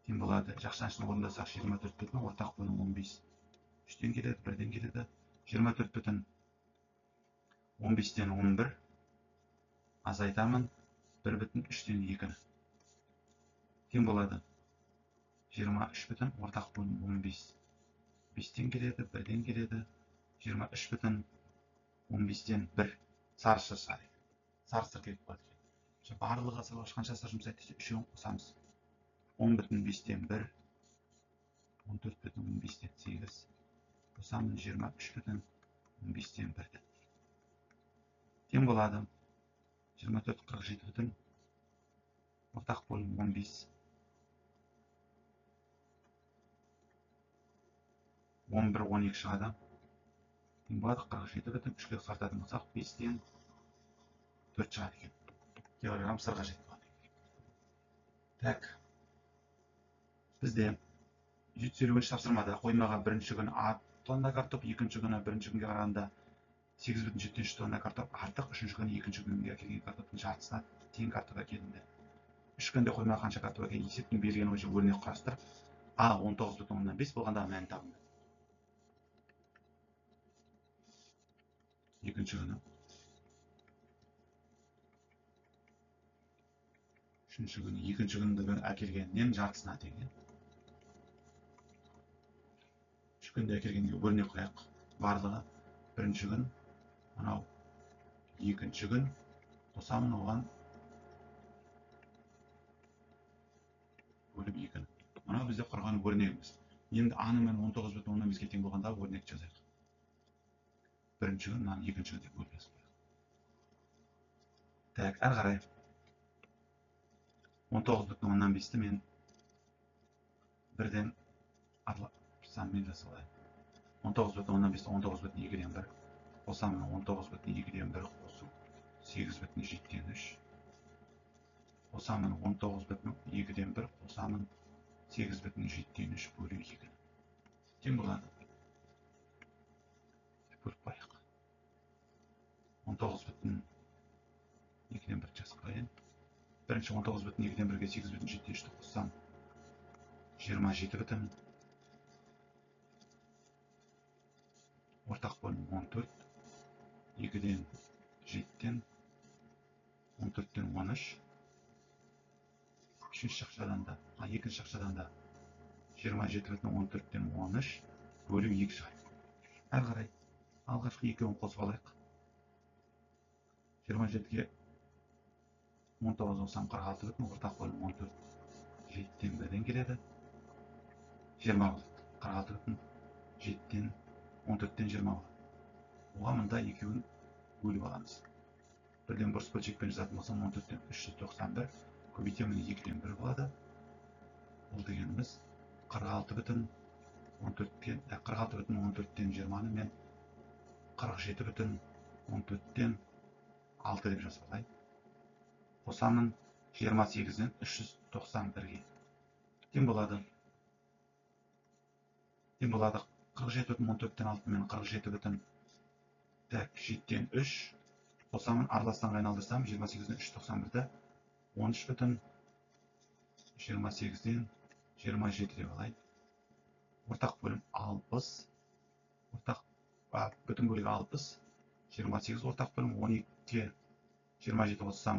Тең болады. Жақшаншыны орындасақ 24,0 ортақ бөлім 15. 3-тен келеді, 1-ден келеді. 24,15-тен 11 азайтамын 1,3-2. Тең болады. 23,0 ортақ бөлім 15. 5-тен келеді, 1-ден келеді. 23,15-тен 1 сары сыр шығады. Сары сыр керек болады. Барлығы сырлаушы қанша сыр жұмсайды десе, үшеуін қосамыз. 10,5-тен 1, 14,15-тен 8, қосамын 23,15-тен 1-ді. Тең болады. 24,47 ортақ бөлім 15. 11,12 шығады. Тең болады 47,3-ге қысқартатын болсақ 5-тен 4 шығады екен. Килограмм сыр қажет болады. Так. Бізде 750 тапсырмада қоймаға бірінші күні ат, тонна картоп, екінші күні бірінші күнге қарағанда 8,73 тонна картоп артық, үшінші күні екінші күнге әкелген картоптың жартысына тең картоп әкелінді. 3 күнде қоймаға қанша картоп әкелген есептің берген бойынша өрнек құрастырып, А 19,5 болғандағы мәнін табыңдар. Екінші күні, үшінші күні, екінші күнді әкелгеннен жартысына тең. 3 күнде әкелгенге өрнек қояйық. Барлығы бірінші күн, мынау екінші күн, қосамын оған бөліп 2. Мынау бізде құрған өрнегіміз. Енді аны мен 19,5-ке тең болғанда өрнек жазайық. Бірінші күн, мынаны екінші күн деп бөліп жазып қояйық. Так, әрі қарай 19,5-ті мен бірден санмен жасалайын. 19,5-ті 19,2-ден 1 қосамын, 19,2-ден 1 қосу 8,7-3. Қосамын 19,2-ден 1 қосамын 8,7-3 бөлу 2. Тең болады. Бөліп қояйық. 19,2-ден 1 жазып қояйын. Бірінші 19,2-ден 1-ге 8,7-3-ті қоссам 27 ортақ бөлім 14, 2-ден 7-ден 14-ден 13, үшінші шақшадан да, екінші шақшадан да 27,14-ден 13 бөлу 2 шығады. Әрі қарай алғашқы екеуін қосып алайық. 27-ге 19 қоссам 46 ортақ бөлім 14, 7-ден 1-ден келеді. 20 болады. 46 7-ден 14-ден 20 болады. Оған мұнда екеуін бөліп аламыз. Бірден бұрыс бөлшекпен жазатын болсам 14-ден 391 көбейтемін 2-ден 1 болады. Ол дегеніміз 46,14-ден 20-ны мен 47,14-ден 6 деп жазып алайын. Қосамын 28-ден 391-ге. Тең болады. 47,14-ден 6 мен 47,7-ден 3 қосамын, араластан айналдырсам 28-ден 391-ді 13,28-ден 27 деп алайын. Ортақ бөлім 60, бүтін бөлігі 60, 28 ортақ бөлім 12-ге 27 қоссам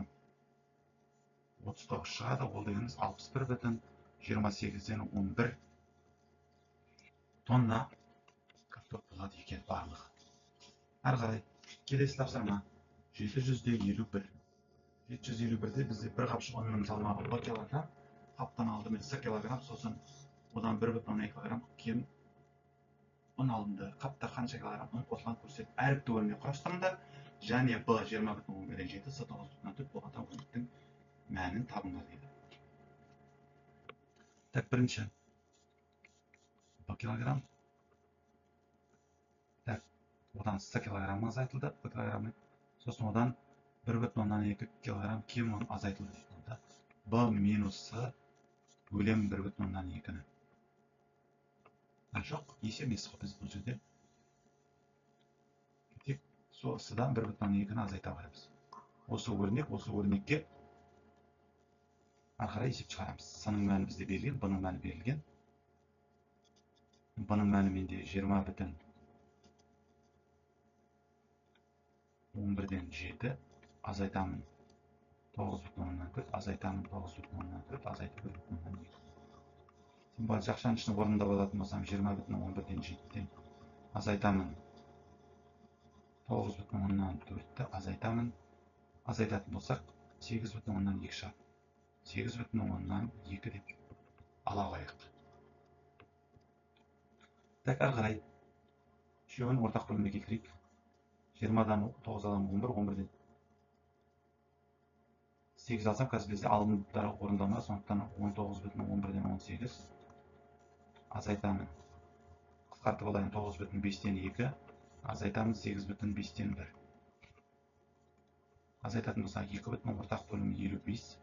39 шығады. Ол дегеніміз 61,28-ден 11 тонна картоп болады екен барлығы. Әрі қарай келесі тапсырма 751. 751-де бізде бір қапшық ұнның салмағы 1 килограмм, қаптан алдымен 1 килограмм, сосын одан 1,2 килограмм кем ұн алынды. Қапта қанша килограмм ұн қосылған көрсетіп, әріпті өрнек құрастырыңдар. Және Б 20,7, С 9,4 болғанда өрнектің мәнін табыңдар дейді. Так, бірінші Б килограмм. Так, одан 1 килограмм азайтылды. Б килограмм. Сосын одан 1,2 килограмм кем ұн азайтылды. Б минус С бөлем 1,2-ні. Жоқ, есе емес қой біз бұл жерде. Тек сол С-дан 1,2-ні азайта барамыз. Осы өрнекке ары қарай есеп шығарамыз. С-ның мәні бізде берілген, Б-ның мәні берілген. Б-ның мәні менде 20,11-ден 7 азайтамын 9,4, азайтамын 9,4, азайтып 1,2. Символ жақшаның ішін орындап алатын болсам 20,11-ден 7-ден азайтамын 9,4-ті азайтамын. Азайтатын болсақ 8,2 шығады. 8,2 деп ала қояйық. Так, әрі қарай үшеуін ортақ бөлімге келтірейік. 20-дан 9 аламын 11, 11-ден 8 алсам, қазір бізде алымдары орындалмайды, сондықтан 19,11-ден 18 азайтамын. Қысқартып алайын, 9,5-ден 2 азайтамын 8,5-ден 1. Азайтатын болсақ 2,5 ортақ бөлім 55.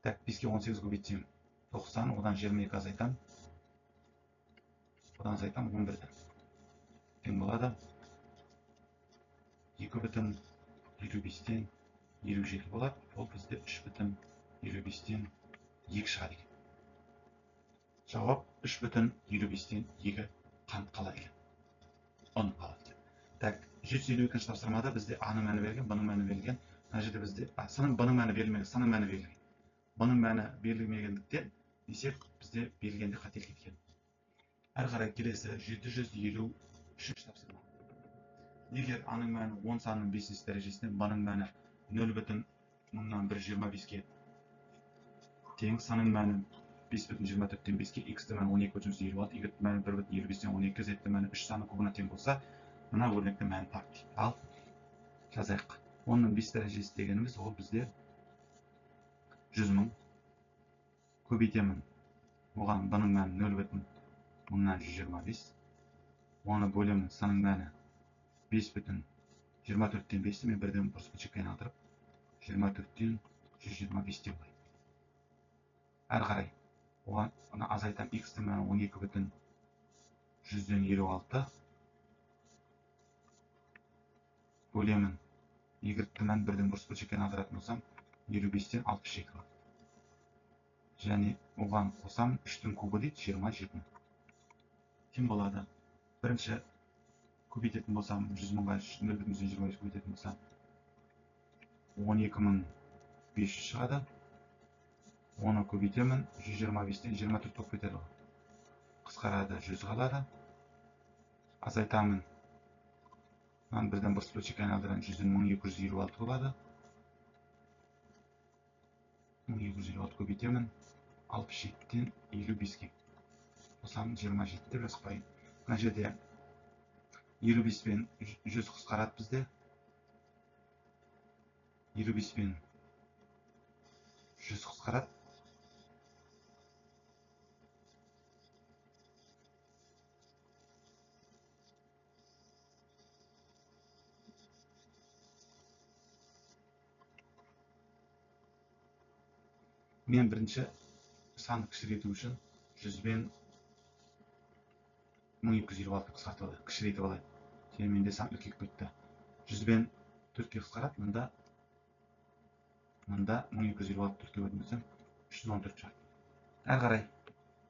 Так, 5-ке 18 көбейтсем 90, одан 22 азайтам. Одан азайтам 11-ді. Тең болады. 2,25-тен 27 болады. Ол бізде 3,25-тен 2 шығады екен. Жауап 3,25-тен 2 қант қалады екен. 10 қалады. Так, 152-ші тапсырмада бізде А-ның мәні берілген, Б-ның мәні берілген. Мына жерде бізде С-ның Б-ның мәні берілмеген, С-ның мәні берілген. Б-ның мәні берілмегендіктен есеп бізде берілгенде қателік кеткен. Әрі қарай келесі 753-ші тапсырма. Егер А-ның мәні 10 санының 5-ші дәрежесінен Б-ның мәні 0,125-ге тең, С-ның мәні 5,24-тен 5-ге, X-ті мәні 12,20 болады, Y-ті мәні 1,25-тен 12, Z-ті мәні 3 саны кубына тең болса, мына өрнекті мәні тап дейді. Ал жазайық. 10-ның 5 дәрежесі дегеніміз ол бізде 100 мың көбейтемін. Оған B-ның мәні 0,125. Оны бөлемін. С-ның мәні 5,24-тен 5-ті мен бірден бұрыс бөлшекке айналдырып 24-тен 125 деп болады. Әрі қарай оған азайтам. X-ті мәні 12,156 бөлемін. Y-ті мәні бірден бұрыс бөлшекке айналдыратын болсам 55-тен 62 болады. Және оған қосам 3-тің кубы дейді 27. Тең болады. Бірінші көбейтетін болсам 100 мыңға 0,25 көбейтетін болсам 12.500 шығады. Оны көбейтемін. 125-тен 24 болып кетеді. Қысқарады, 100 қалады. Азайтамын. Мынаны бірден бұрыс бөлшекке айналдырған 100-ден 1256 болады. 1256 көбейтемін. 67-тен 55-ге. Қосам 27 деп жазып. Мына жерде 55 пен 100 қысқарады бізде. 55 пен 100 қысқарады. Мен бірінші санды кішірейту үшін 100 бен 1256 қысқартып алайық, кішірейтіп алайық. Менде сан үлкейіп кетті. 100 бен 4-ке қысқарады. Мында 1256 4-ке бөлінсем 314 шығады. Әрі қарай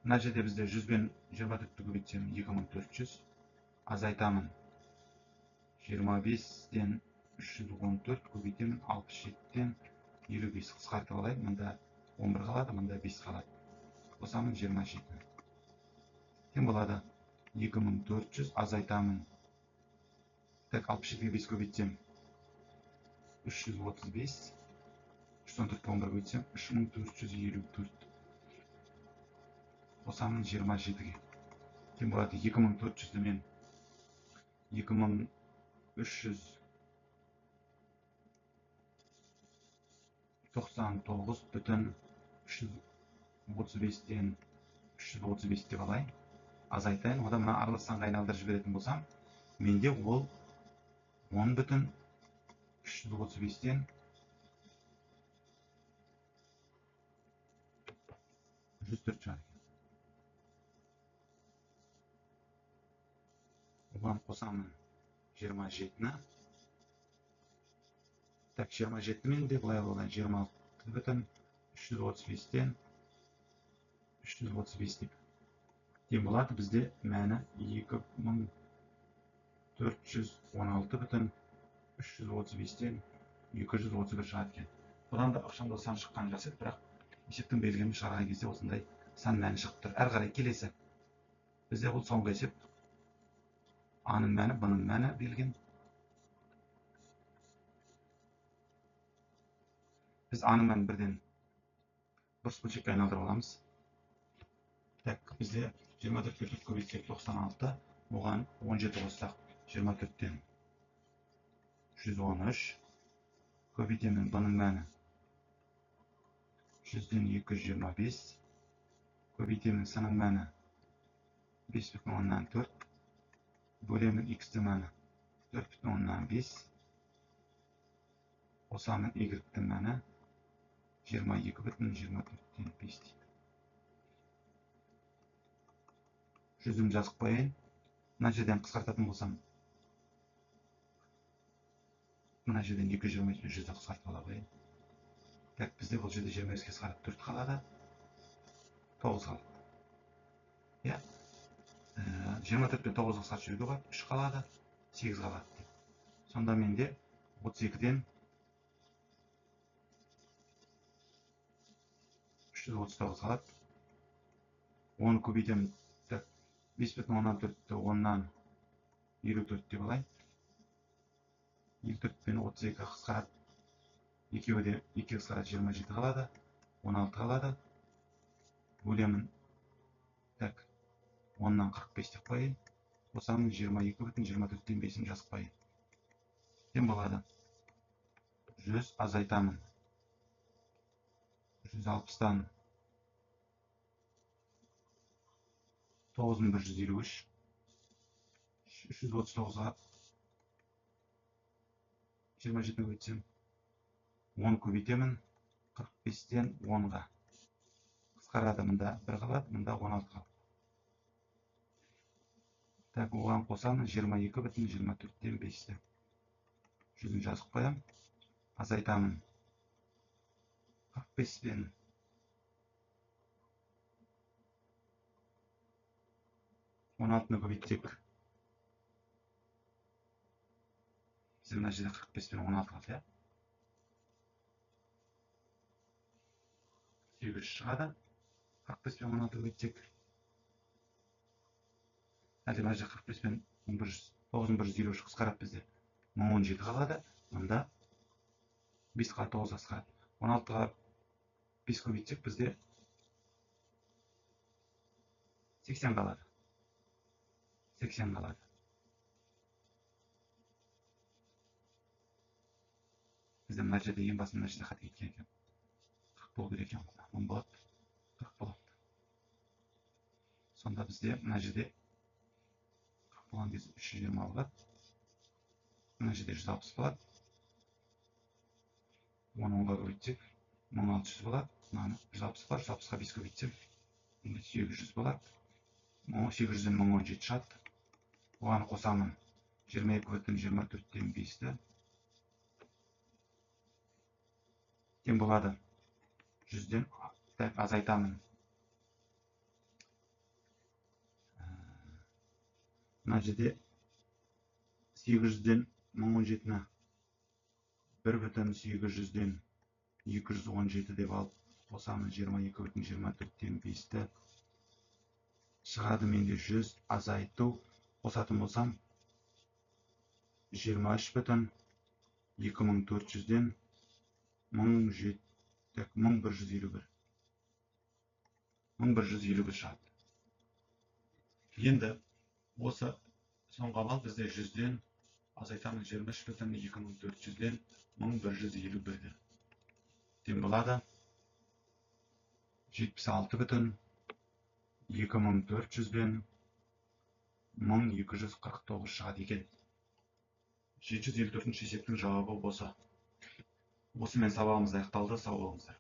мына жерде бізде 100 бен 24-ті көбейтсем 2400. Азайтамын. 25-ден 314 көбейтемін. 67-ден 55 қысқартып алайық. Мында 11 қалады, мында 5 қалады. Қосамын 27. Тең болады 2400. Азайтамын. Так, 67-ге 5 көбейтсем 335. 314-ті 11 көбейтсем 3454. Қосамын 27-ге. Тең болады 2400-ді мен 2399,335-тен 335 деп алайын. Азайтайын. Одан мына аралас санға айналдырып жіберетін болсам, менде ол 10,335-тен 104 шығады. Оған қосамын 27-ні. Так, 27-мен де былай болған 26,335-тен 335 деп. Тең болады бізде мәні 2416,335-тен 231 шығады екен. Бұдан да ықшамдау сан шыққан жақсы, бірақ есептің берілгенін шығарған кезде осындай сан мәні шығып тұр. Әрі қарай келесі. Бізде бұл соңғы есеп. А-ның мәні, Б-ның мәні берілген. Біз А-ның мәні бірден бұрыс бөлшекке айналдырып аламыз. Так, бізде 24-ке 4 көбейтсек 96, оған 17 қоссақ 24-тен 113. Көбейтемін. Б-ның мәні 100-ден 225. Көбейтемін. С-ның мәні 5,4. Бөлемін. X-ті мәні 4,5. Қосамын. Y-ті мәні 22,24-тен 5 дейді. жүзім жазып қояйын. Мына жерден қысқартатын болсам, мына жерден 220 жүзді қысқартып ала қояйын. Так, бізде бұл жерде 20-ге қысқарып 4 қалады, 9 қалады. 24-тен 9-ға қысқартып жіберуге болады, 3 қалады, 8 қалады. Сонда менде 32-ден 339 қалады. 10 көбейтемін. 5,14-ті 10-нан 54 деп алайын. 54 пен 32 қысқарады. 2-де 2 қысқарады 27 қалады. 16 қалады. Бөлемін. 10-нан 45 деп қойын. Қосамын 22,24-тен 5-ін жазып қойын. Тен болады. 100 азайтамын. 160-тан 9153. 339-ға 27-ні көбейтсем 10 көбейтемін. 45-тен 10-ға қысқарады. Мында 1 қалады, мында 16 қалады. Так, оған қосамын 22,24-тен 5-ті. 100-ін жазып қоям. Азайтамын. 45-пен 16-ны көбейтсек, бізде мына жерде 45-пен 16 қалды. 800 шығады. 45-пен 16 көбейтсек, әлде мына жерде 45-пен 9153 қысқарады бізде. 1017 қалады. Мұнда 5 қалады, 9 қысқарады. 16-ға 5 көбейтсек, бізде 80 қалады. 80 қалады. Бізде мына жерде ең басында мына жерде қате кеткен екен. 40 болу керек екен. 10 болады. 40 болады. Сонда бізде мына жерде 40 болған кезде 320 болады. Мына жерде 160 болады. 10-ға көбейтсек 1600 болады. Мынаны 160 бар. 160-ға 5 көбейтсем 800 болады. 800-ден 1017 шығады. Оған қосамын 22,24-тен 5-ті. Тен болады. 100-ден азайтамын. Мына жерде 800-ден 1017-ні 1,800-ден 217 деп алып, қосамын 22,24-тен 5-ті. Шығады менде 100 азайту. Қосатын болсам 23,2400-ден 1151 шығады. Енді осы соңғы амал бізде 100-ден азайтамын 23,2400-ден 1151-ді. Тен болады 76,2400-ден 1249 шығады екен. 754-ші есептің жауабы осы. Осымен сабағымыз аяқталды. Сау болыңыздар.